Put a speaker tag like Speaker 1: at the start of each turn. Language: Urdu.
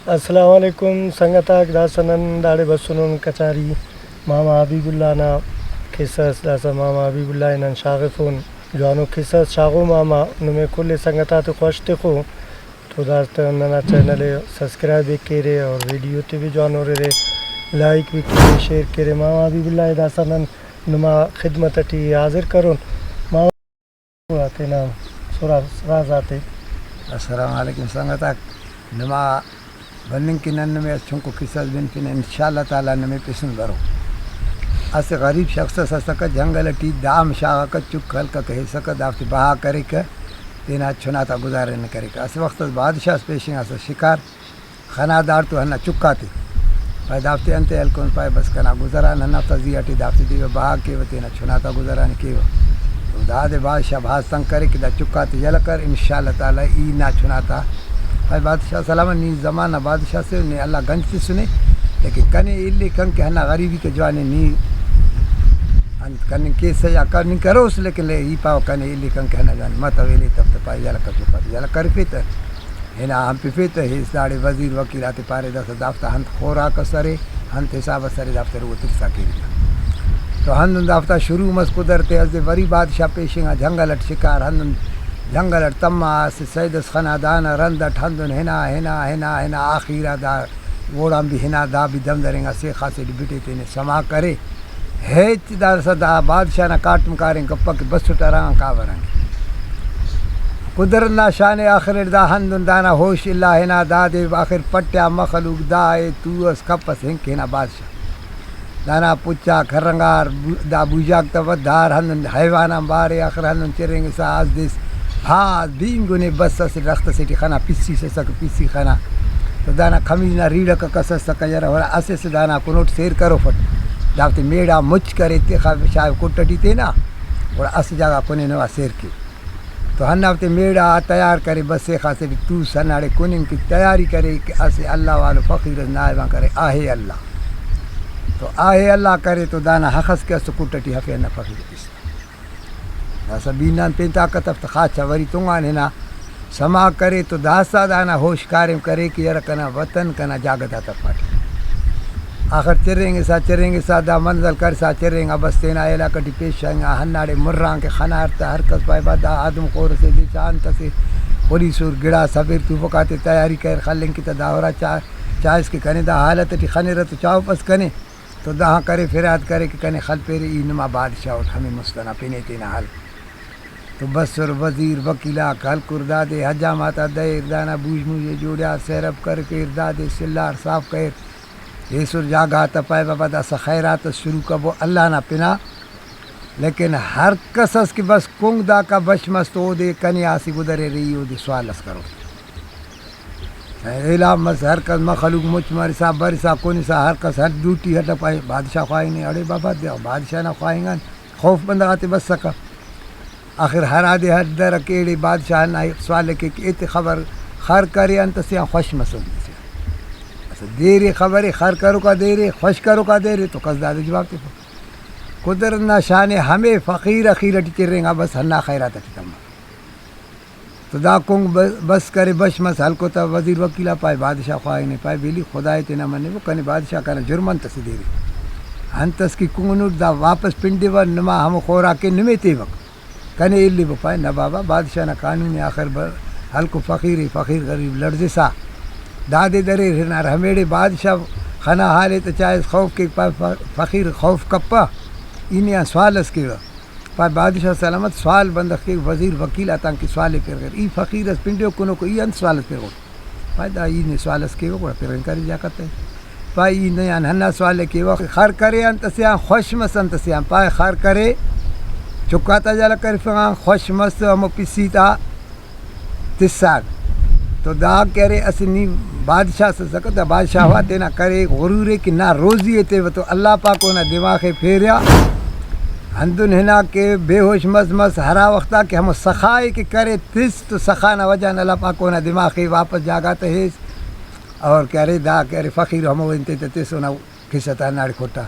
Speaker 1: السلام علیکم سنگتاک دا سنن داڑے بسنن کچاری ماما حبیب اللہ نا قصص داسا ماما حبیب اللہ نن شاغفون جوانو قصص شاغو ماما نمے کل سنگتات خوش تخو تو داستا ننا چینل سبسکرائب کرے اور ویڈیو تے بھی جوانو رے لائک بھی کرے شیئر کرے ماما حبیب اللہ داسا نن نما خدمت ٹی حاضر کرون ماما آتے نام سورا راز آتے.
Speaker 2: السلام علیکم سنگتاک نما بنن کی نن میں اچھوں کو قصص بن پن انشاءاللہ تعالی نمے پسند برو اس غریب شخص سسک جنگل ٹی دام شاہ کا چک ہل کا کہہ سک دافت بہا کرے کہ تینا چھنا تا گزارے نہ کرے کہ اس وقت بادشاہ پیشیں اس شکار خنا دار تو ہنا چکاتے پای دافت انت ال کون پای بس کنا گزارا نہ تزیہ ٹی دافت دی بہا کے تینا چھنا تا گزارا نہ کیو تو داد بادشاہ بھاستن کرے کہ دا چکاتے جل کر انشاءاللہ تعالی ای نہ چھنا تا بھائی بادشاہ سلام نی زمانہ بادشاہ سے نے اللہ گنج سے سنے لیکن کنے الی کن کے ہنا غریبی کے جوانے نی انت کنے کے سے یا کرنی کرو اس لیکن لے ہی پاو کنے الی کن کے ہنا جان مت ویلی تب تے پای جل کر چکا جل کر پیت ہنا ہم پیت ہے ساڑے وزیر وکیل آتے پارے دس دفتر ہنت خورا کا سرے ہنت حساب سرے دفتر وہ ترسا کی تو ہن دفتر شروع مس قدرت از وری بادشاہ پیشنگا جنگل شکار ہن جنگل تما سیدس خنادان رندٹ ہندن ہنا آخیرہ دا ووڑام بھی ہنا دا بھی دم دریں گا سے خاصے بیٹے تینے سما کرے ہیچ دا صدا بادشاہ نا کاٹم کاریں گپا کے بس ٹران کا ورنگ قدرت نا شان آخر دا ہندن دانا ہوش اللہ ہنا دا دے آخر پٹیا مخلوق دا اے تو اس کپس ہنک ہنا بادشاہ دانا پچا کھرنگار دا بوجاک تا دار ہندن حیوانا بارے آخر ہندن چریں گے سا آز دیس ہاں بینگو نے بس سے رخت سے کھانا پسی سے سک پسی کھانا تو دانا کھمینا ریڑھ کا کسس سک جرا ہو اسے سے دانا کو نوٹ سیر کرو فٹ دافتے میڑا مچ کرے تے شاہ کوٹٹی تے نا اور اس جگہ کونے نوا سیر کی تو ہن دافتے میڑا تیار کرے بس سے خاصے تو سناڑے کونن کی تیاری کرے کہ اسے اللہ والو فقیر نائبہ کرے آہے اللہ تو آہے اللہ کرے تو دانا حقس کے اس کوٹٹی حفے نہ فقیر کس داسا بینان پین طاقت افت خاچا وری تونگان ہنا سما کرے تو داسا دانا ہوش کارم کرے کہ یرا کنا وطن کنا جاگتا تا پاٹی آخر چریں گے سا دا منزل کر سا چریں گا بس تینا علاقہ ٹی پیش آئیں گا ہناڑے مرران کے خنارتا حرکت پائے بادا آدم خور سے دی چانتا سے پولیس اور گڑا سبیر تو فکاتے تیاری کر خلیں کی تا داورا چاہس کے کنے دا حالت ٹی خنے رہ تو چاہو پس کنے تو دا کرے فریاد کرے کہ کنے خل پیرے اینما بادشاہ اور ہمیں مستنا پینے تینا حل تو بسر وزیر وکیلا کل کردادے حجاماتا دے اردانا بوجھ مجھے جوڑیا سیرب کر کے اردادے سلار صاف کر یہ سر جاگا تپائے بابا دا خیرات شروع کا وہ اللہ نہ پنا لیکن ہر قصص کی بس کنگ دا کا بشمست ہو دے کنی آسی گدرے رہی ہو دے سوالس کرو اعلام مس ہر کس مخلوق مچ مرسا برسا کونی سا ہر کس ہر ڈیوٹی ہٹا پائے بادشاہ خواہی نہیں اڑے بابا دے بادشاہ نہ خواہیں گا خوف بندہ آتے بس سکا آخر ہر آدھے ہر در کیڑے بادشاہ نہ سوال کے ایت خبر خر کرے انت سے خوش مسند سے دیرے خبر خر کرو کا دیرے خوش کرو کا دیرے تو کس دادے جواب تے قدرت نہ شان ہمیں فقیر اخیر ٹچریں گا بس ہنہ خیرات تم تو دا کنگ بس کرے بش مس ہلکو تا وزیر وکیلا پائے بادشاہ خواہ نے پائے بیلی خدای تے نہ منے وہ کنے بادشاہ کنا جرمن تس دیرے ہنتس کی کنگ نوٹ دا واپس پنڈے و نما ہم خورا کے نمے تے وقت کنے الی بپائے نہ بابا بادشاہ نہ قانون آخر ہلکو فقیر غریب لڑزے سا دادے درے رہنا ہمیڑے بادشاہ خنا حالے تو چاہے خوف کے فقیر خوف کپا انہیں سوالس کے پائے بادشاہ سلامت سوال بندخ کے وزیر وکیل آتا کہ سوالے پھر کر ای فقیر اس پنڈیو کنو کو ای ان سوالس پھر گو پائے دا ای نے سوالس کے وہ پھر انکاری جا کرتے ہیں پائے ای نے ہنہ سوالے کے وقت خر کرے انت سیاں خوش مسنت سیاں پائے خر کرے چکاتا جالا کر فغان خوش مست ہمو پسی تا تساگ تو دا کرے اسنی بادشاہ سے سکتا بادشاہ ہوا تینا کرے غرورے کی نہ روزی تے وہ تو اللہ پاک کو نہ دماغ پھیریا ہندن ہنا کے بے ہوش مز ہرا وقتا کہ ہم سخائے کہ کرے تس تو سخانہ وجہ اللہ پاک کو نہ دماغ واپس جاگاتا ہے اور کرے دا کرے فقیر ہمو انتے تس نہ کھستا ناڑ کھوٹا